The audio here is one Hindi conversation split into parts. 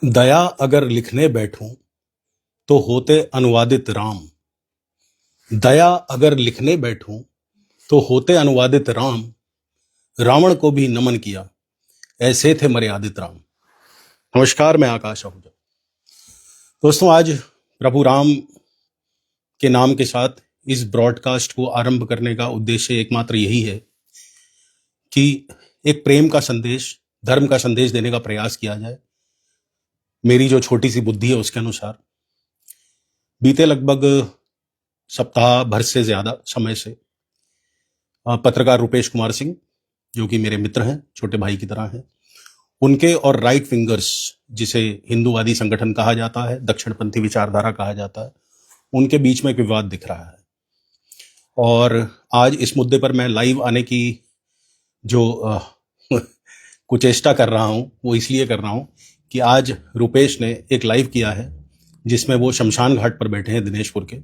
दया अगर लिखने बैठूं तो होते अनुवादित राम। दया अगर लिखने बैठूं तो होते अनुवादित राम। रावण को भी नमन किया, ऐसे थे मर्यादित राम। नमस्कार, मैं आकाश आहूजा। दोस्तों, आज प्रभु राम के नाम के साथ इस ब्रॉडकास्ट को आरंभ करने का उद्देश्य एकमात्र यही है कि एक प्रेम का संदेश, धर्म का संदेश देने का प्रयास किया जाए। मेरी जो छोटी सी बुद्धि है उसके अनुसार बीते लगभग सप्ताह भर से ज्यादा समय से पत्रकार रुपेश कुमार सिंह, जो कि मेरे मित्र हैं, छोटे भाई की तरह हैं, उनके और राइट फिंगर्स, जिसे हिंदूवादी संगठन कहा जाता है, दक्षिणपंथी विचारधारा कहा जाता है, उनके बीच में एक विवाद दिख रहा है। और आज इस मुद्दे पर मैं लाइव आने की जो कुचेष्टा कर रहा हूं वो इसलिए कर रहा हूं कि आज रुपेश ने एक लाइव किया है जिसमें वो शमशान घाट पर बैठे हैं दिनेशपुर के,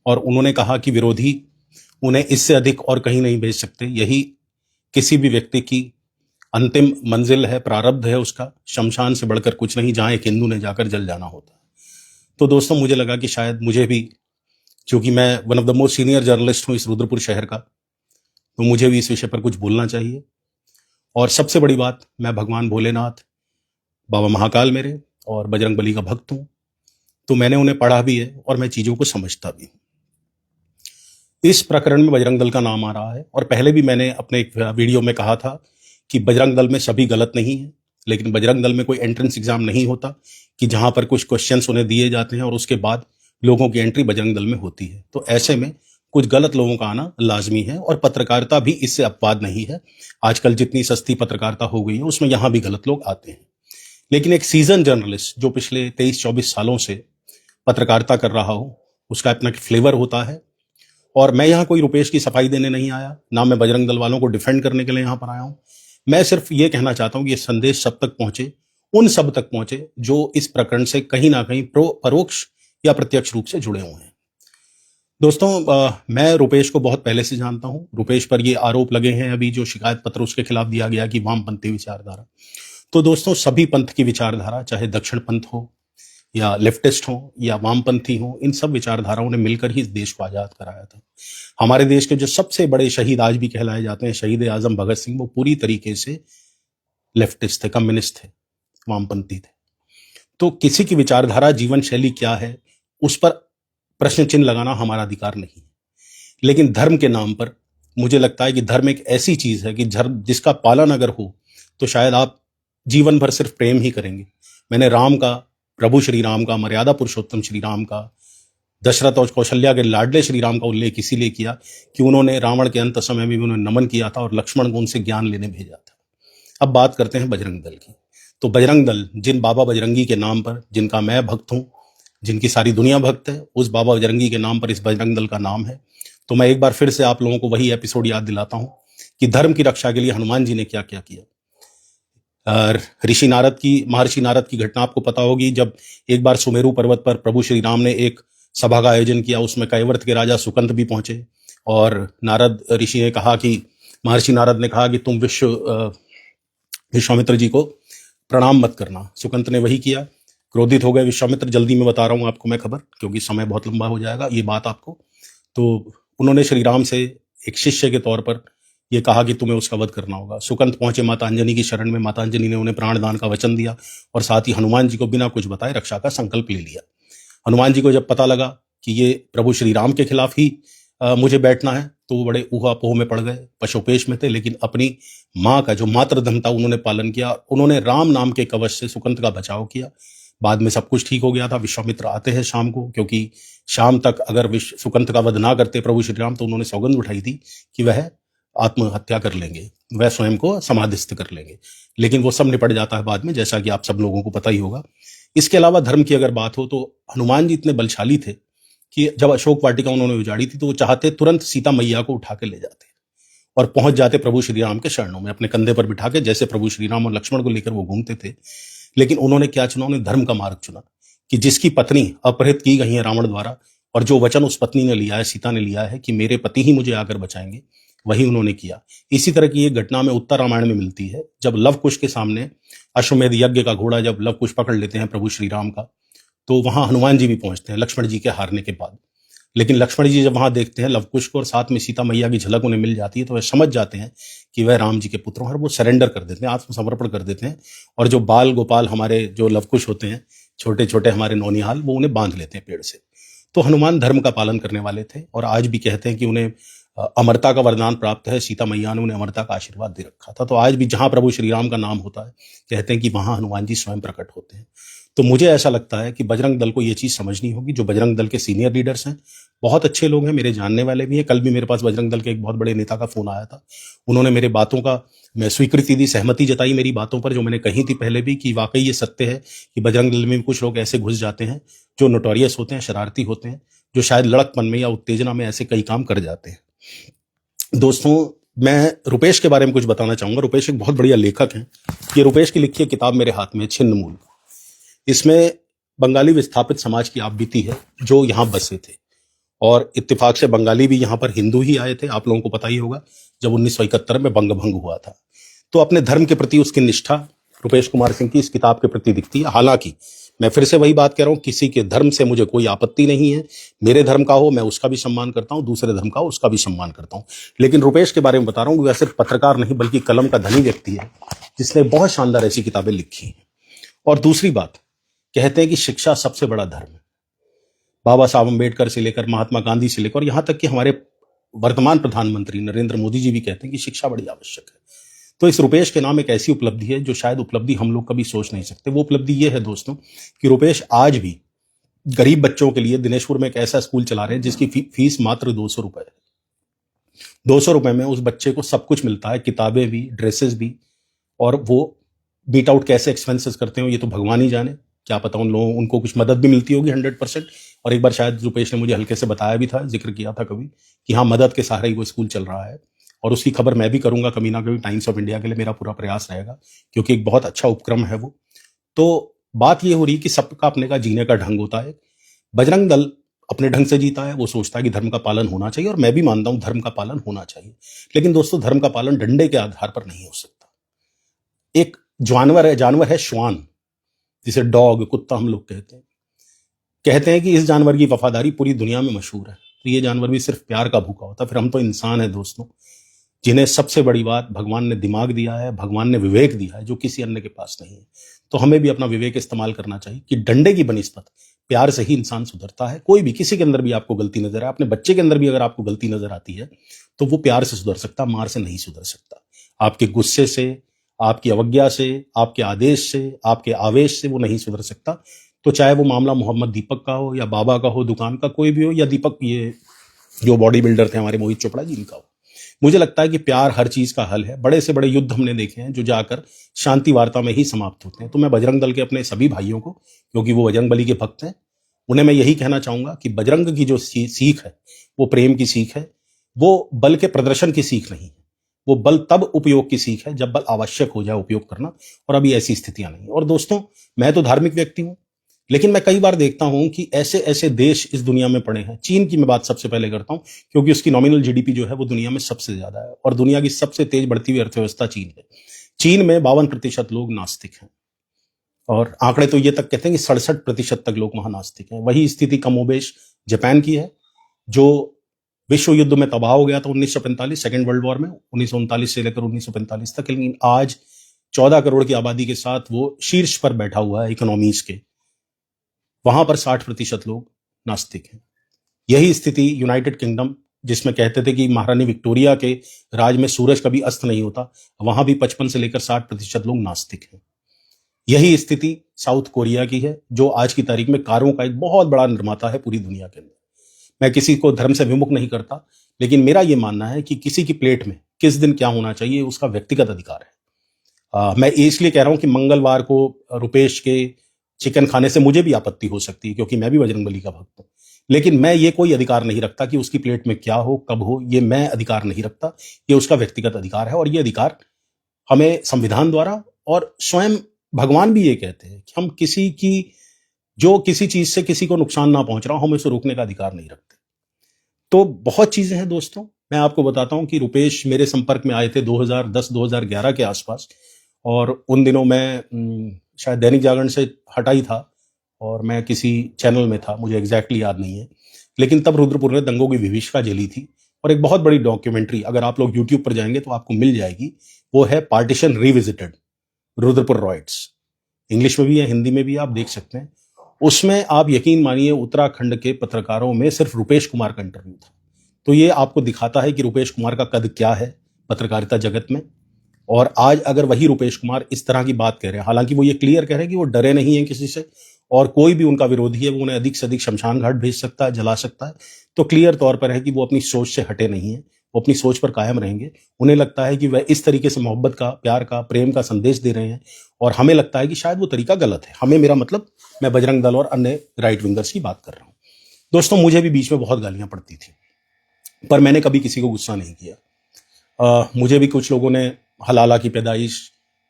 और उन्होंने कहा कि विरोधी उन्हें इससे अधिक और कहीं नहीं भेज सकते। यही किसी भी व्यक्ति की अंतिम मंजिल है, प्रारब्ध है उसका, शमशान से बढ़कर कुछ नहीं, जहां एक हिंदू ने जाकर जल जाना होता है। तो दोस्तों, मुझे लगा कि शायद मुझे भी, क्योंकि मैं one of the most senior journalist हूं इस रुद्रपुर शहर का, तो मुझे भी इस विषय पर कुछ बोलना चाहिए। और सबसे बड़ी बात, मैं भगवान भोलेनाथ, बाबा महाकाल मेरे और बजरंग बली का भक्त हूं, तो मैंने उन्हें पढ़ा भी है और मैं चीजों को समझता भी हूं। इस प्रकरण में बजरंग दल का नाम आ रहा है, और पहले भी मैंने अपने एक वीडियो में कहा था कि बजरंग दल में सभी गलत नहीं है, लेकिन बजरंग दल में कोई एंट्रेंस एग्जाम नहीं होता कि जहां पर कुछ क्वेश्चंस उन्हें दिए जाते हैं और उसके बाद लोगों की एंट्री बजरंग दल में होती है। तो ऐसे में कुछ गलत लोगों का आना लाजमी है, और पत्रकारिता भी इससे अपवाद नहीं है। आजकल जितनी सस्ती पत्रकारिता हो गई है उसमें यहां भी गलत लोग आते हैं। लेकिन एक सीजन जर्नलिस्ट जो पिछले 23-24 सालों से पत्रकारिता कर रहा हो, उसका अपना फ्लेवर होता है। और मैं यहाँ कोई रुपेश की सफाई देने नहीं आया, ना मैं बजरंग दल वालों को डिफेंड करने के लिए यहाँ पर आया हूँ। मैं सिर्फ ये कहना चाहता हूँ कि ये संदेश सब तक पहुंचे, उन सब तक पहुंचे जो इस प्रकरण से कहीं ना कहीं परोक्ष या प्रत्यक्ष रूप से जुड़े हुए हैं। दोस्तों, मैं रुपेश को बहुत पहले से जानता हूँ। रुपेश पर ये आरोप लगे हैं अभी जो शिकायत पत्र उसके खिलाफ दिया गया कि वामपंथी विचारधारा। तो दोस्तों, सभी पंथ की विचारधारा, चाहे दक्षिण पंथ हो या लेफ्टिस्ट हो या वामपंथी हो, इन सब विचारधाराओं ने मिलकर ही इस देश को आजाद कराया था। हमारे देश के जो सबसे बड़े शहीद आज भी कहलाए जाते हैं, शहीद आजम भगत सिंह, वो पूरी तरीके से लेफ्टिस्ट थे, कम्युनिस्ट थे, वामपंथी थे। तो किसी की विचारधारा, जीवन शैली क्या है, उस पर प्रश्न चिन्ह लगाना हमारा अधिकार नहीं है। लेकिन धर्म के नाम पर मुझे लगता है कि धर्म एक ऐसी चीज है कि जिसका पालन अगर हो तो शायद आप जीवन भर सिर्फ प्रेम ही करेंगे। मैंने राम का, प्रभु श्री राम का, मर्यादा पुरुषोत्तम श्री राम का, दशरथ और कौशल्या के लाडले श्री राम का उल्लेख इसीलिए किया कि उन्होंने रावण के अंत समय में उन्होंने नमन किया था और लक्ष्मण को उनसे ज्ञान लेने भेजा था। अब बात करते हैं बजरंग दल की। तो बजरंग दल, जिन बाबा बजरंगी के नाम पर, जिनका मैं भक्त हूं, जिनकी सारी दुनिया भक्त है, उस बाबा बजरंगी के नाम पर इस बजरंग दल का नाम है। तो मैं एक बार फिर से आप लोगों को वही एपिसोड याद दिलाता हूं कि धर्म की रक्षा के लिए हनुमान जी ने क्या क्या किया। महर्षि नारद की घटना आपको पता होगी, जब एक बार सुमेरु पर्वत पर प्रभु श्री राम ने एक सभा का आयोजन किया, उसमें कैवर्त के राजा सुकंत भी पहुंचे, और नारद ऋषि ने कहा कि, महर्षि नारद ने कहा कि तुम विश्वामित्र जी को प्रणाम मत करना। सुकंत ने वही किया, क्रोधित हो गए विश्वामित्र। जल्दी में बता रहा हूं आपको मैं खबर, क्योंकि समय बहुत लंबा हो जाएगा ये बात आपको। तो उन्होंने श्री राम से एक शिष्य के तौर पर ये कहा कि तुम्हें उसका वध करना होगा। सुकंत पहुंचे माता अंजनी की शरण में, माता अंजनी ने उन्हें प्राणदान का वचन दिया और साथ ही हनुमान जी को बिना कुछ बताए रक्षा का संकल्प ले लिया। हनुमान जी को जब पता लगा कि ये प्रभु श्री राम के खिलाफ ही मुझे बैठना है, तो वो बड़े ऊहापोह में पड़ गए, पशोपेश में थे, लेकिन अपनी माँ का जो मातृधर्म था उन्होंने पालन किया। उन्होंने राम नाम के कवच से सुकंत का बचाव किया। बाद में सब कुछ ठीक हो गया था। विश्वामित्र आते हैं शाम को, क्योंकि शाम तक अगर सुकंत का वध ना करते प्रभु श्री राम, तो उन्होंने सौगंध उठाई थी कि वह आत्महत्या कर लेंगे, वह स्वयं को समाधिस्थ कर लेंगे। लेकिन वो सब निपट जाता है बाद में, जैसा कि आप सब लोगों को पता ही होगा। इसके अलावा धर्म की अगर बात हो तो हनुमान जी इतने बलशाली थे कि जब अशोक वाटिका उन्होंने उजाड़ी थी तो वो चाहते तुरंत सीता मैया को उठा के ले जाते और पहुंच जाते प्रभु श्री राम के शरणों में, अपने कंधे पर बिठा के, जैसे प्रभु श्री राम और लक्ष्मण को लेकर वो घूमते थे। लेकिन उन्होंने क्या चुना? उन्होंने धर्म का मार्ग चुना कि जिसकी पत्नी अपहृत की गई है रावण द्वारा, और जो वचन उस पत्नी ने लिया है, सीता ने लिया है कि मेरे पति ही मुझे आकर बचाएंगे, वही उन्होंने किया। इसी तरह की एक घटना हमें उत्तर रामायण में मिलती है, जब लव कुश के सामने अश्वमेध यज्ञ का घोड़ा जब लव कुश पकड़ लेते हैं प्रभु श्री राम का, तो वहां हनुमान जी भी पहुंचते हैं लक्ष्मण जी के हारने के बाद। लेकिन लक्ष्मण जी जब वहां देखते हैं लव कुश को और साथ में सीता मैया की झलक उन्हें मिल जाती है, तो वह समझ जाते हैं कि वह राम जी के पुत्र हैं और वो सरेंडर कर देते हैं, आत्मसमर्पण कर देते हैं। और जो बाल गोपाल हमारे जो लव कुश होते हैं, छोटे छोटे हमारे नौनिहाल, वो उन्हें बांध लेते हैं पेड़ से। तो हनुमान धर्म का पालन करने वाले थे और आज भी कहते हैं कि उन्हें अमरता का वरदान प्राप्त है। सीता मैया ने उन्हें अमरता का आशीर्वाद दे रखा था। तो आज भी जहां प्रभु श्री राम का नाम होता है, कहते हैं कि वहां हनुमान जी स्वयं प्रकट होते हैं। तो मुझे ऐसा लगता है कि बजरंग दल को ये चीज समझनी होगी। जो बजरंग दल के सीनियर लीडर्स हैं, बहुत अच्छे लोग हैं, मेरे जानने वाले भी हैं। कल भी मेरे पास बजरंग दल के एक बहुत बड़े नेता का फोन आया था। उन्होंने मेरे बातों का मैं स्वीकृति दी, सहमति जताई मेरी बातों पर, जो मैंने कही थी पहले भी, कि वाकई ये सत्य है कि बजरंग दल में भी कुछ लोग ऐसे घुस जाते हैं जो नोटोरियस होते हैं, शरारती होते हैं, जो शायद लड़कपन में या उत्तेजना में ऐसे कई काम कर जाते हैं। दोस्तों, मैं रुपेश के बारे में कुछ बताना चाहूंगा। रुपेश एक बहुत बढ़िया लेखक हैं। ये रुपेश की लिखी किताब मेरे हाथ में, छिन्न मूल। इसमें बंगाली विस्थापित समाज की आप बीती है जो यहाँ बसे थे, और इत्तेफाक से बंगाली भी यहाँ पर हिंदू ही आए थे। आप लोगों को पता ही होगा जब 1971 में बंग भंग हुआ था। तो अपने धर्म के प्रति उसकी निष्ठा रुपेश कुमार सिंह की इस किताब के प्रति दिखती है। हालांकि मैं फिर से वही बात कह रहा हूं, किसी के धर्म से मुझे कोई आपत्ति नहीं है। मेरे धर्म का हो मैं उसका भी सम्मान करता हूं, दूसरे धर्म का हो उसका भी सम्मान करता हूं। लेकिन रुपेश के बारे में बता रहा हूं, वह सिर्फ पत्रकार नहीं बल्कि कलम का धनी व्यक्ति है, जिसने बहुत शानदार ऐसी किताबें लिखी हैं। और दूसरी बात, कहते हैं कि शिक्षा सबसे बड़ा धर्म है। बाबा साहब अम्बेडकर से लेकर महात्मा गांधी से लेकर यहाँ तक कि हमारे वर्तमान प्रधानमंत्री नरेंद्र मोदी जी भी कहते हैं कि शिक्षा बड़ी आवश्यक है। तो इस रुपेश के नाम एक ऐसी उपलब्धि है जो शायद उपलब्धि हम लोग कभी सोच नहीं सकते। वो उपलब्धि ये है दोस्तों कि रुपेश आज भी गरीब बच्चों के लिए दिनेशपुर में एक ऐसा स्कूल चला रहे हैं जिसकी फीस मात्र 200 रुपए है। 200 रुपए में उस बच्चे को सब कुछ मिलता है, किताबें भी, ड्रेसेस भी। और वो बीट आउट कैसे एक्सपेंसेस करते हो ये तो भगवान ही जाने। क्या पता उन लोगों उनको कुछ मदद भी मिलती होगी 100%। और एक बार शायद रुपेश ने मुझे हल्के से बताया भी था, जिक्र किया था कभी, कि हाँ, मदद के सहारे ही वो स्कूल चल रहा है। और उसकी खबर मैं भी करूंगा कभी ना कभी। टाइम्स ऑफ इंडिया के लिए मेरा पूरा प्रयास रहेगा, क्योंकि एक बहुत अच्छा उपक्रम है वो। तो बात ये हो रही कि सबका अपने का जीने का ढंग होता है। बजरंग दल अपने ढंग से जीता है। वो सोचता है कि धर्म का पालन होना चाहिए, और मैं भी मानता हूं धर्म का पालन होना चाहिए। लेकिन दोस्तों, धर्म का पालन डंडे के आधार पर नहीं हो सकता। एक जानवर है श्वान, जिसे डॉग, कुत्ता हम लोग कहते हैं कि इस जानवर की वफादारी पूरी दुनिया में मशहूर है। तो ये जानवर भी सिर्फ प्यार का भूखा होता। फिर हम तो इंसान हैं दोस्तों, जिन्हें सबसे बड़ी बात भगवान ने दिमाग दिया है, भगवान ने विवेक दिया है, जो किसी अन्य के पास नहीं है। तो हमें भी अपना विवेक इस्तेमाल करना चाहिए कि डंडे की बनिस्बत प्यार से ही इंसान सुधरता है। कोई भी, किसी के अंदर भी आपको गलती नजर आए, अपने बच्चे के अंदर भी अगर आपको गलती नजर आती है, तो वो प्यार से सुधर सकता, मार से नहीं सुधर सकता। आपके गुस्से से, आपकी अवज्ञा से, आपके आदेश से, आपके आवेश से वो नहीं सुधर सकता। तो चाहे वो मामला मोहम्मद दीपक का हो, या बाबा का हो, दुकान का कोई भी हो, या दीपक ये जो बॉडी बिल्डर थे हमारे मोहित चोपड़ा जी, इनका हो। मुझे लगता है कि प्यार हर चीज का हल है। बड़े से बड़े युद्ध हमने देखे हैं जो जाकर शांति वार्ता में ही समाप्त होते हैं। तो मैं बजरंग दल के अपने सभी भाइयों को, क्योंकि वो बजरंग बली के भक्त हैं, उन्हें मैं यही कहना चाहूंगा कि बजरंग की जो सीख है वो प्रेम की सीख है। वो बल के प्रदर्शन की सीख नहीं है। वो बल तब उपयोग की सीख है जब बल आवश्यक हो जाए उपयोग करना, और अभी ऐसी स्थितियां नहीं। और दोस्तों, मैं तो धार्मिक व्यक्ति हूं, लेकिन मैं कई बार देखता हूं कि ऐसे ऐसे देश इस दुनिया में पड़े हैं। चीन की मैं बात सबसे पहले करता हूं, क्योंकि उसकी नॉमिनल जीडीपी जो है वो दुनिया में सबसे ज्यादा है, और दुनिया की सबसे तेज बढ़ती हुई अर्थव्यवस्था चीन है। चीन में 52% लोग नास्तिक हैं, और आंकड़े तो ये तक कहते हैं कि 67% तक लोग वहां नास्तिक हैं। वही स्थिति कमोबेश जापान की है, जो विश्व युद्ध में तबाह हो गया था 1945, सेकेंड वर्ल्ड वॉर में, 1939 से लेकर 1945 तक। लेकिन आज 14 करोड़ की आबादी के साथ वो शीर्ष पर बैठा हुआ है इकोनॉमीज के। वहां पर 60% लोग नास्तिक हैं। यही स्थिति यूनाइटेड किंगडम, जिसमें कहते थे कि महारानी विक्टोरिया के राज में सूरज कभी अस्त नहीं होता, वहां भी 55 से लेकर 60% लोग नास्तिक हैं। यही स्थिति साउथ कोरिया की है, जो आज की तारीख में कारों का एक बहुत बड़ा निर्माता है पूरी दुनिया के अंदर। मैं किसी को धर्म से विमुख नहीं करता, लेकिन मेरा यह मानना है कि किसी की प्लेट में किस दिन क्या होना चाहिए उसका व्यक्तिगत अधिकार है। मैं इसलिए कह रहा हूं कि मंगलवार को रुपेश के चिकन खाने से मुझे भी आपत्ति हो सकती है, क्योंकि मैं भी बजरंगबली का भक्त हूं। लेकिन मैं ये कोई अधिकार नहीं रखता कि उसकी प्लेट में क्या हो, कब हो। ये मैं अधिकार नहीं रखता, ये उसका व्यक्तिगत अधिकार है। और ये अधिकार हमें संविधान द्वारा, और स्वयं भगवान भी ये कहते हैं कि हम किसी चीज से किसी को नुकसान ना पहुंच रहा हो, हम इसे रोकने का अधिकार नहीं रखते। तो बहुत चीजें हैं दोस्तों, मैं आपको बताता हूं कि रुपेश मेरे संपर्क में आए थे 2010-2011 के आसपास, और उन दिनों मैं शायद दैनिक जागरण से हटा ही था और मैं किसी चैनल में था, मुझे एग्जैक्टली याद नहीं है। लेकिन तब रुद्रपुर में दंगों की विभीषिका जली थी, और एक बहुत बड़ी डॉक्यूमेंट्री अगर आप लोग यूट्यूब पर जाएंगे तो आपको मिल जाएगी, वो है partition revisited, Rudrapur riots. English में भी है, हिंदी में भी, आप देख सकते हैं। उसमें आप यकीन मानिए उत्तराखंड के पत्रकारों में सिर्फ रुपेश कुमार का इंटरव्यू था। तो ये आपको दिखाता है कि रुपेश कुमार का कद क्या है पत्रकारिता जगत में। और आज अगर वही रुपेश कुमार इस तरह की बात कह रहे हैं, हालांकि वो ये क्लियर कह रहे हैं कि वो डरे नहीं हैं किसी से, और कोई भी उनका विरोधी है वो उन्हें अधिक से अधिक शमशान घाट भेज सकता है, जला सकता है, तो क्लियर तौर पर है कि वो अपनी सोच से हटे नहीं है, वो अपनी सोच पर कायम रहेंगे। उन्हें लगता है कि वह इस तरीके से मोहब्बत का, प्यार का, प्रेम का संदेश दे रहे हैं, और हमें लगता है कि शायद वो तरीका गलत है। हमें, मेरा मतलब मैं बजरंग दल और अन्य राइट विंगर्स की बात कर रहा हूं। दोस्तों, मुझे भी बीच में बहुत गालियां पड़ती थी, पर मैंने कभी किसी को गुस्सा नहीं किया। मुझे भी कुछ लोगों ने हलाला की पैदाइश,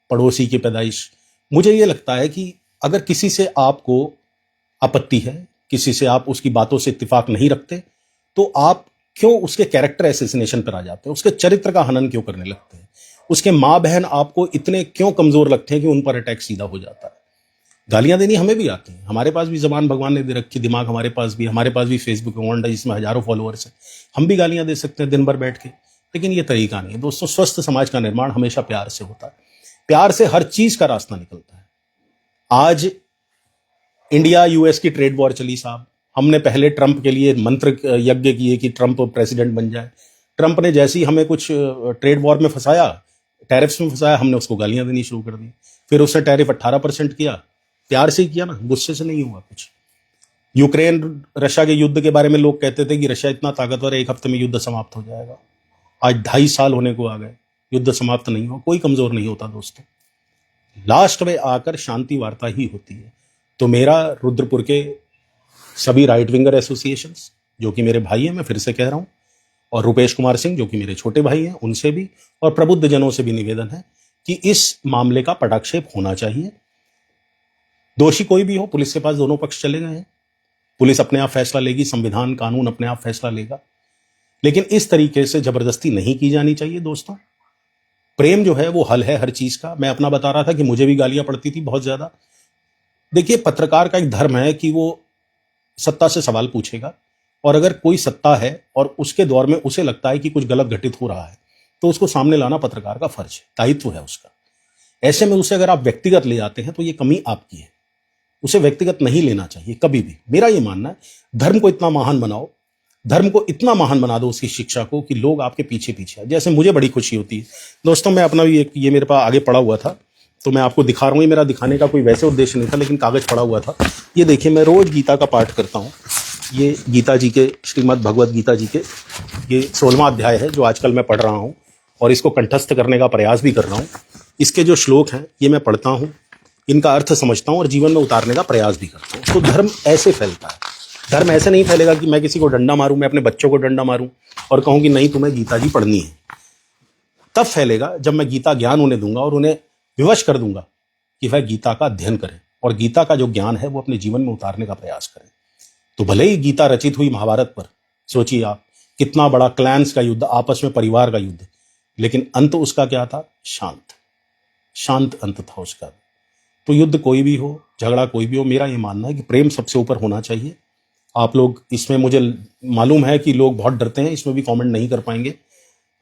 पड़ोसी की पैदाइश, मुझे ये लगता है कि अगर किसी से आपको आपत्ति है, किसी से आप उसकी बातों से इत्तेफाक नहीं रखते, तो आप क्यों उसके कैरेक्टर एसेसिनेशन पर आ जाते हैं, उसके चरित्र का हनन क्यों करने लगते हैं, उसके माँ बहन आपको इतने क्यों कमजोर लगते हैं कि उन पर अटैक सीधा हो जाता है। गालियां देनी हमें भी आती हैं, हमारे पास भी जबान भगवान ने दे रखी, दिमाग हमारे पास भी फेसबुक अकाउंट है जिसमें हजारों फॉलोअर्स हैं, हम भी गालियां दे सकते हैं दिन भर बैठ के। लेकिन ये तरीका नहीं है दोस्तों। स्वस्थ समाज का निर्माण हमेशा प्यार से होता है, प्यार से हर चीज का रास्ता निकलता है। आज इंडिया यूएस की ट्रेड वॉर चली साहब, हमने पहले ट्रंप के लिए मंत्र यज्ञ किए कि ट्रंप प्रेसिडेंट बन जाए। ट्रंप ने जैसे ही हमें कुछ ट्रेड वॉर में फंसाया, टैरिफ्स में फंसाया, हमने उसको गालियां देनी शुरू कर दी। फिर उसने टैरिफ 18% किया, प्यार से ही किया ना, गुस्से से नहीं हुआ कुछ। यूक्रेन रशिया के युद्ध के बारे में लोग कहते थे कि रशिया इतना ताकतवर है, एक हफ्ते में युद्ध समाप्त हो जाएगा। आज 2.5 साल होने को आ गए, युद्ध समाप्त नहीं हुआ। कोई कमजोर नहीं होता दोस्तों, लास्ट में आकर शांति वार्ता ही होती है। तो मेरा रुद्रपुर के सभी राइट विंगर एसोसिएशंस, जो कि मेरे भाई हैं, मैं फिर से कह रहा हूं, और रुपेश कुमार सिंह जो कि मेरे छोटे भाई हैं, उनसे भी, और प्रबुद्ध जनों से भी निवेदन है कि इस मामले का पटाक्षेप होना चाहिए। दोषी कोई भी हो, पुलिस के पास दोनों पक्ष चले गए हैं, पुलिस अपने आप फैसला लेगी, संविधान कानून अपने आप फैसला लेगा। लेकिन इस तरीके से जबरदस्ती नहीं की जानी चाहिए दोस्तों। प्रेम जो है वो हल है हर चीज का। मैं अपना बता रहा था कि मुझे भी गालियां पड़ती थी बहुत ज्यादा। देखिए, पत्रकार का एक धर्म है कि वो सत्ता से सवाल पूछेगा, और अगर कोई सत्ता है और उसके दौर में उसे लगता है कि कुछ गलत घटित हो रहा है, तो उसको सामने लाना पत्रकार का फर्ज है, दायित्व है उसका। ऐसे में उसे अगर आप व्यक्तिगत ले जाते हैं तो ये कमी आपकी है। उसे व्यक्तिगत नहीं लेना चाहिए कभी भी, मेरा ये मानना है। धर्म को इतना महान बनाओ, धर्म को इतना महान बना दो उसकी शिक्षा को, कि लोग आपके पीछे पीछे आए। जैसे मुझे बड़ी खुशी होती है दोस्तों, मैं अपना भी ये मेरे पास आगे पड़ा हुआ था, तो मैं आपको दिखा रहा हूँ। ये मेरा दिखाने का कोई वैसे उद्देश्य नहीं था, लेकिन कागज पड़ा हुआ था। ये देखिए, मैं रोज गीता का पाठ करता हूँ। ये गीता जी के, श्रीमद् भगवत गीता जी के ये 16वां अध्याय है जो आजकल मैं पढ़ रहा हूँ, और इसको कंठस्थ करने का प्रयास भी कर रहा हूँ। इसके जो श्लोक हैं ये मैं पढ़ता हूँ, इनका अर्थ समझता हूँ और जीवन में उतारने का प्रयास भी करता हूँ। तो धर्म ऐसे फैलता है। धर्म ऐसे नहीं फैलेगा कि मैं किसी को डंडा मारूं, मैं अपने बच्चों को डंडा मारूं और कहूं कि नहीं तुम्हें गीता जी पढ़नी है। तब फैलेगा जब मैं गीता ज्ञान उन्हें दूंगा और उन्हें विवश कर दूंगा कि वह गीता का अध्ययन करें और गीता का जो ज्ञान है वो अपने जीवन में उतारने का प्रयास करें। तो भले ही गीता रचित हुई महाभारत पर, सोचिए आप, कितना बड़ा क्लैंस का युद्ध, आपस में परिवार का युद्ध, लेकिन अंत उसका क्या था? शांत अंत था उसका। तो युद्ध कोई भी हो, झगड़ा कोई भी हो, मेरा ये मानना है कि प्रेम सबसे ऊपर होना चाहिए। आप लोग इसमें, मुझे मालूम है कि लोग बहुत डरते हैं, इसमें भी कमेंट नहीं कर पाएंगे।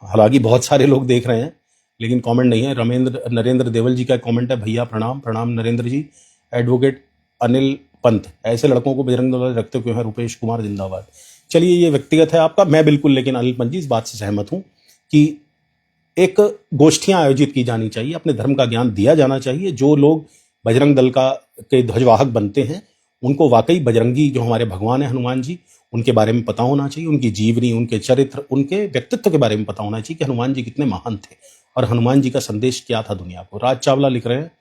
हालांकि बहुत सारे लोग देख रहे हैं लेकिन कमेंट नहीं है। नरेंद्र देवल जी का कमेंट है, भैया प्रणाम। प्रणाम नरेंद्र जी। एडवोकेट अनिल पंत, ऐसे लड़कों को बजरंग दल रखते क्यों है? रुपेश कुमार जिंदाबाद। चलिए, ये व्यक्तिगत है आपका, मैं बिल्कुल, लेकिन अनिल पंत जी इस बात से सहमत हूं कि एक गोष्ठियां आयोजित की जानी चाहिए, अपने धर्म का ज्ञान दिया जाना चाहिए। जो लोग बजरंग दल के ध्वजवाहक बनते हैं उनको वाकई बजरंगी, जो हमारे भगवान है हनुमान जी, उनके बारे में पता होना चाहिए, उनकी जीवनी, उनके चरित्र, उनके व्यक्तित्व के बारे में पता होना चाहिए कि हनुमान जी कितने महान थे और हनुमान जी का संदेश क्या था दुनिया को। राज चावला लिख रहे हैं,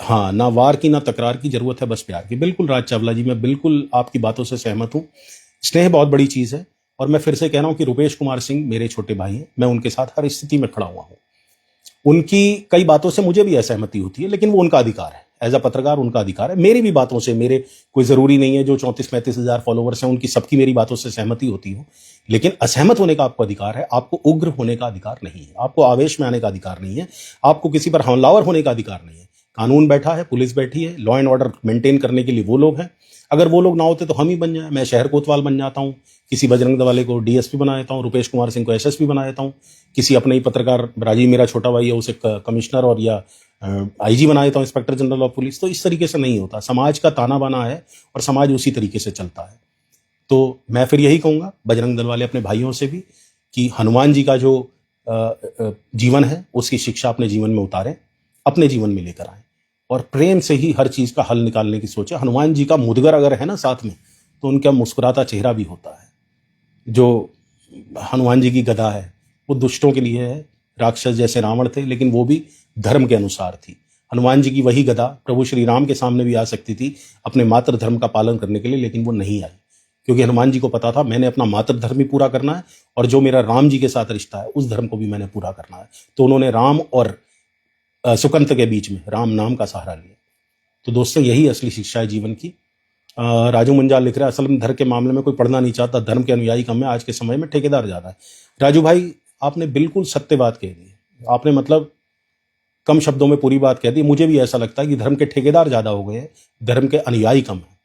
हाँ, ना वार की ना तकरार की जरूरत है, बस प्यार की। बिल्कुल राज चावला जी, मैं बिल्कुल आपकी बातों से सहमत हूँ। स्नेह बहुत बड़ी चीज है, और मैं फिर से कह रहा हूँ कि रुपेश कुमार सिंह मेरे छोटे भाई हैं, मैं उनके साथ हर स्थिति में खड़ा हुआ हूँ। उनकी कई बातों से मुझे भी असहमति होती है, लेकिन वो उनका अधिकार है, एज अ पत्रकार उनका अधिकार है। मेरी भी बातों से, मेरे कोई ज़रूरी नहीं है जो 34-35 हज़ार फॉलोवर्स हैं उनकी सबकी मेरी बातों से सहमति होती हो, लेकिन असहमत होने का आपको अधिकार है। आपको उग्र होने का अधिकार नहीं है, आपको आवेश में आने का अधिकार नहीं है, आपको किसी पर हमलावर होने का अधिकार नहीं है। कानून बैठा है, पुलिस बैठी है, लॉ एंड ऑर्डर मेंटेन करने के लिए वो लोग हैं। अगर वो लोग ना होते तो हम ही बन जाए। मैं शहर कोतवाल बन जाता हूँ, किसी बजरंग दल वाले को डीएसपी बना देता हूँ, रुपेश कुमार सिंह को एसएसपी बना देता हूँ, किसी अपने ही पत्रकार राजीव मेरा छोटा भाई है उसे कमिश्नर और या आईजी बना देता हूँ, इंस्पेक्टर जनरल ऑफ पुलिस। तो इस तरीके से नहीं होता, समाज का ताना बाना है और समाज उसी तरीके से चलता है। तो मैं फिर यही कहूँगा बजरंग दल वाले अपने भाइयों से भी कि हनुमान जी का जो जीवन है उसकी शिक्षा अपने जीवन में उतारें, अपने जीवन में लेकर आएं और प्रेम से ही हर चीज़ का हल निकालने की सोचें। हनुमान जी का मुदगर अगर है ना साथ में, तो उनका मुस्कुराता चेहरा भी होता है। जो हनुमान जी की गदा है वो दुष्टों के लिए है, राक्षस जैसे रावण थे लेकिन वो भी धर्म के अनुसार थी। हनुमान जी की वही गदा प्रभु श्री राम के सामने भी आ सकती थी अपने मातृ धर्म का पालन करने के लिए, लेकिन वो नहीं आई, क्योंकि हनुमान जी को पता था मैंने अपना मातृ धर्म भी पूरा करना है और जो मेरा राम जी के साथ रिश्ता है उस धर्म को भी मैंने पूरा करना है। तो उन्होंने राम और सुकंत के बीच में राम नाम का सहारा लिया। तो दोस्तों यही असली शिक्षा है जीवन की। राजू मुंजाल लिख रहा है असल में धर्म के मामले में कोई पढ़ना नहीं चाहता, धर्म के अनुयायी कम है, आज के समय में ठेकेदार ज़्यादा है। राजू भाई आपने बिल्कुल सत्य बात कह दी, आपने मतलब कम शब्दों में पूरी बात कह दी। मुझे भी ऐसा लगता है कि धर्म के ठेकेदार ज़्यादा हो गए हैं, धर्म के अनुयायी कम है।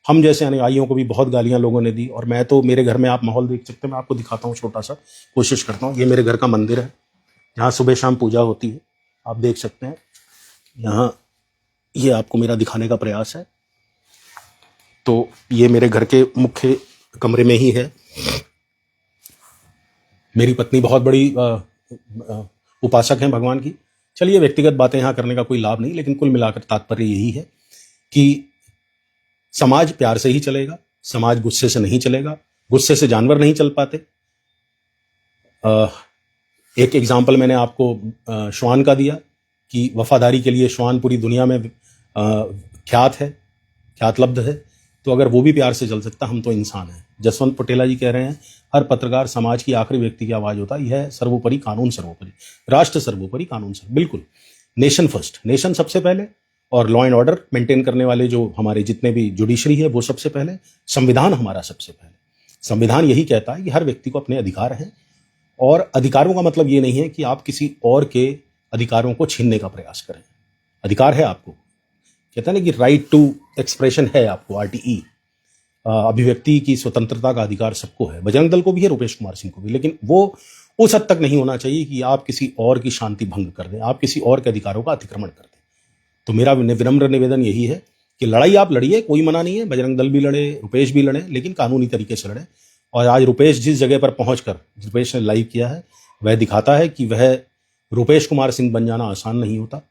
हम जैसे अनुयायियों को भी बहुत गालियां लोगों ने दी और मैं तो, मेरे घर में आप माहौल देख सकते हैं, मैं आपको दिखाता हूँ छोटा सा, कोशिश करता हूँ। ये मेरे घर का मंदिर है, यहाँ सुबह शाम पूजा होती है, आप देख सकते हैं यहाँ, ये आपको मेरा दिखाने का प्रयास है। तो ये मेरे घर के मुख्य कमरे में ही है। मेरी पत्नी बहुत बड़ी उपासक हैं भगवान की। चलिए व्यक्तिगत बातें यहाँ करने का कोई लाभ नहीं, लेकिन कुल मिलाकर तात्पर्य यही है कि समाज प्यार से ही चलेगा, समाज गुस्से से नहीं चलेगा। गुस्से से जानवर नहीं चल पाते। एक एग्जाम्पल मैंने आपको श्वान का दिया कि वफादारी के लिए श्वान पूरी दुनिया में ख्यात है, ख्यातलब्ध है। तो अगर वो भी प्यार से चल सकता, हम तो इंसान हैं। जसवंत पटेला जी कह रहे हैं हर पत्रकार समाज की आखिरी व्यक्ति की आवाज होता है। यह सर्वोपरि कानून सर्वोपरि, राष्ट्र सर्वोपरि कानून सर्वोपरि। बिल्कुल, नेशन फर्स्ट, नेशन सबसे पहले, और लॉ एंड ऑर्डर मेंटेन करने वाले जो हमारे जितने भी जुडिशरी है वो सबसे पहले, संविधान हमारा सबसे पहले। संविधान यही कहता है कि हर व्यक्ति को अपने अधिकार हैं, और अधिकारों का मतलब ये नहीं है कि आप किसी और के अधिकारों को छीनने का प्रयास करें। अधिकार है आपको, कहते हैं ना कि राइट टू एक्सप्रेशन है आपको, आरटीई, अभिव्यक्ति की स्वतंत्रता का अधिकार सबको है। बजरंग दल को भी है, रुपेश कुमार सिंह को भी, लेकिन वो उस हद तक नहीं होना चाहिए कि आप किसी और की शांति भंग कर दें, आप किसी और के अधिकारों का अतिक्रमण कर दें। तो मेरा विनम्र निवेदन यही है कि लड़ाई आप लड़िए, कोई मना नहीं है, बजरंग दल भी लड़े, रुपेश भी लड़े, लेकिन कानूनी तरीके से लड़े। और आज रुपेश जिस जगह पर पहुंचकर रुपेश ने लाइव किया है, वह दिखाता है कि वह रुपेश कुमार सिंह बन जाना आसान नहीं होता।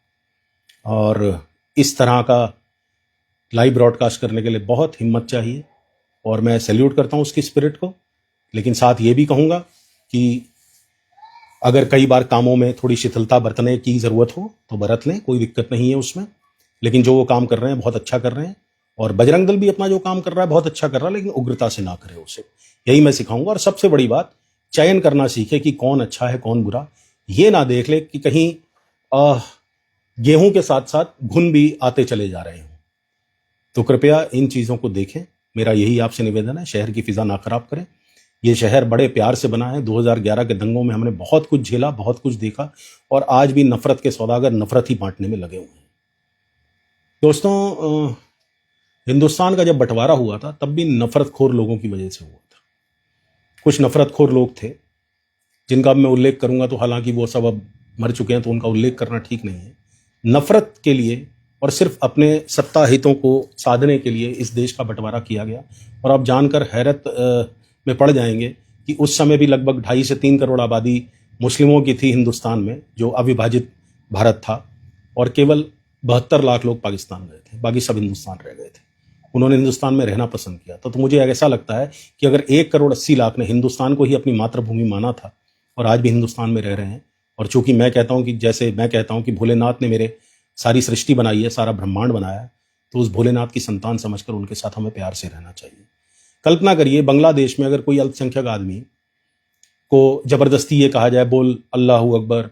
और इस तरह का लाइव ब्रॉडकास्ट करने के लिए बहुत हिम्मत चाहिए, और मैं सैल्यूट करता हूं उसकी स्पिरिट को। लेकिन साथ ये भी कहूँगा कि अगर कई बार कामों में थोड़ी शिथिलता बरतने की ज़रूरत हो तो बरत लें, कोई दिक्कत नहीं है उसमें। लेकिन जो वो काम कर रहे हैं बहुत अच्छा कर रहे हैं, और बजरंग दल भी अपना जो काम कर रहा है बहुत अच्छा कर रहा है, लेकिन उग्रता से ना करे उसे, यही मैं सिखाऊंगा। और सबसे बड़ी बात, चयन करना सीखे कि कौन अच्छा है कौन बुरा। ये ना देख ले कि कहीं गेहूं के साथ साथ घुन भी आते चले जा रहे हों। तो कृपया इन चीज़ों को देखें, मेरा यही आपसे निवेदन है। शहर की फिजा ना खराब करें। ये शहर बड़े प्यार से बना है। 2011 के दंगों में हमने बहुत कुछ झेला, बहुत कुछ देखा, और आज भी नफरत के सौदागर नफरत ही बांटने में लगे हुए हैं। दोस्तों, हिंदुस्तान का जब बंटवारा हुआ था तब भी नफरतखोर लोगों की वजह से हुआ था। कुछ नफरतखोर लोग थे जिनका अब मैं उल्लेख करूंगा तो हालांकि वो सब अब मर चुके हैं, तो उनका उल्लेख करना ठीक नहीं है। नफरत के लिए और सिर्फ अपने सत्ता हितों को साधने के लिए इस देश का बंटवारा किया गया। और आप जानकर हैरत में पड़ जाएंगे कि उस समय भी लगभग 2.5 से 3 करोड़ आबादी मुस्लिमों की थी हिंदुस्तान में, जो अविभाजित भारत था, और केवल 72 लाख लोग पाकिस्तान गए थे, बाकी सब हिंदुस्तान रह गए थे। उन्होंने हिंदुस्तान में रहना पसंद किया। तो मुझे ऐसा लगता है कि अगर 1 करोड़ 80 लाख ने हिंदुस्तान को ही अपनी मातृभूमि माना था और आज भी हिंदुस्तान में रह रहे हैं, और चूंकि मैं कहता हूं कि जैसे मैं कहता हूं कि भोलेनाथ ने मेरे सारी सृष्टि बनाई है, सारा ब्रह्मांड बनाया है, तो उस भोलेनाथ की संतान समझकर उनके साथ हमें प्यार से रहना चाहिए। कल्पना करिए बांग्लादेश में अगर कोई अल्पसंख्यक आदमी को जबरदस्ती ये कहा जाए बोल अल्लाहू अकबर,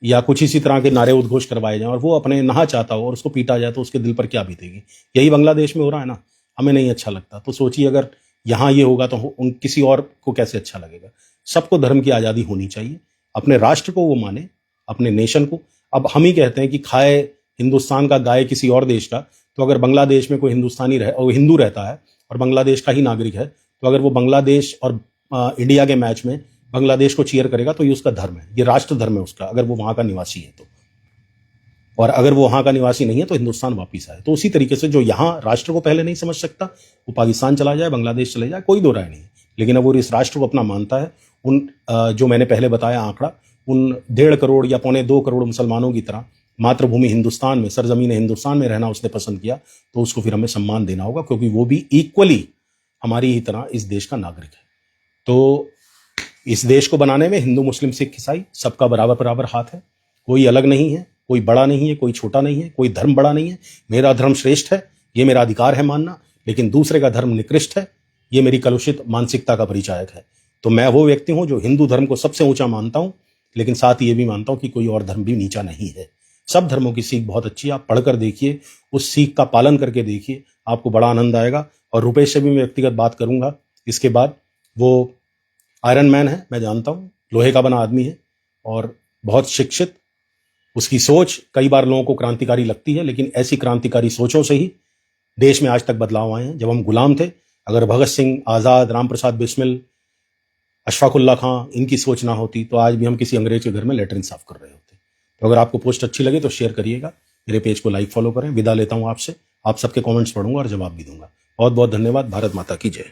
या कुछ इसी तरह के नारे उद्घोष करवाए जाएं और वो अपने नहा चाहता हो और उसको पीटा जाए तो उसके दिल पर क्या बीतेगी। यही बांग्लादेश में हो रहा है ना, हमें नहीं अच्छा लगता। तो सोचिए अगर यहाँ ये होगा तो उन किसी और को कैसे अच्छा लगेगा। सबको धर्म की आज़ादी होनी चाहिए, अपने राष्ट्र को वो माने, अपने नेशन को। अब हम ही कहते हैं कि खाए हिंदुस्तान का गाय किसी और देश का, तो अगर बांग्लादेश में कोई हिंदुस्तानी और हिंदू रहता है और बांग्लादेश का ही नागरिक है, तो अगर वो बांग्लादेश और इंडिया के मैच में बांग्लादेश को चीयर करेगा तो ये उसका धर्म है, ये राष्ट्र धर्म है उसका, अगर वो वहां का निवासी है तो। और अगर वो वहां का निवासी नहीं है तो हिंदुस्तान वापिस आए। तो उसी तरीके से जो यहाँ राष्ट्र को पहले नहीं समझ सकता वो पाकिस्तान चला जाए, बांग्लादेश चले जाए, कोई दो राय नहीं। लेकिन अब वो इस राष्ट्र को अपना मानता है, उन जो मैंने पहले बताया आंकड़ा, उन 1.5 करोड़ या 1.25 करोड़ मुसलमानों की तरह मातृभूमि हिंदुस्तान में, सरजमीन हिंदुस्तान में रहना उसने पसंद किया, तो उसको फिर हमें सम्मान देना होगा, क्योंकि वो भी इक्वली हमारी ही तरह इस देश का नागरिक है। तो इस देश को बनाने में हिंदू मुस्लिम सिख ईसाई सबका बराबर बराबर हाथ है, कोई अलग नहीं है, कोई बड़ा नहीं है, कोई छोटा नहीं है, कोई धर्म बड़ा नहीं है। मेरा धर्म श्रेष्ठ है, ये मेरा अधिकार है मानना, लेकिन दूसरे का धर्म निकृष्ट है, ये मेरी कलुषित मानसिकता का परिचायक है। तो मैं वो व्यक्ति हूं जो हिंदू धर्म को सबसे ऊंचा मानता हूं, लेकिन साथ ही ये भी मानता हूं कि कोई और धर्म भी नीचा नहीं है। सब धर्मों की सीख बहुत अच्छी है, आप पढ़कर देखिए, उस सीख का पालन करके देखिए, आपको बड़ा आनंद आएगा। और रुपेश से भी मैं व्यक्तिगत बात करूंगा इसके बाद। वो आयरन मैन है, मैं जानता हूँ, लोहे का बना आदमी है और बहुत शिक्षित। उसकी सोच कई बार लोगों को क्रांतिकारी लगती है, लेकिन ऐसी क्रांतिकारी सोचों से ही देश में आज तक बदलाव आए हैं। जब हम गुलाम थे, अगर भगत सिंह, आज़ाद, राम प्रसाद बिस्मिल, अशफाकुल्ला खां, इनकी सोच ना होती तो आज भी हम किसी अंग्रेज के घर में लेटरिन साफ कर रहे होते। तो अगर आपको पोस्ट अच्छी लगे तो शेयर करिएगा, मेरे पेज को लाइक फॉलो करें। विदा लेता हूँ आपसे, आप सबके कमेंट्स पढ़ूंगा और जवाब भी दूंगा। बहुत बहुत धन्यवाद। भारत माता की जय।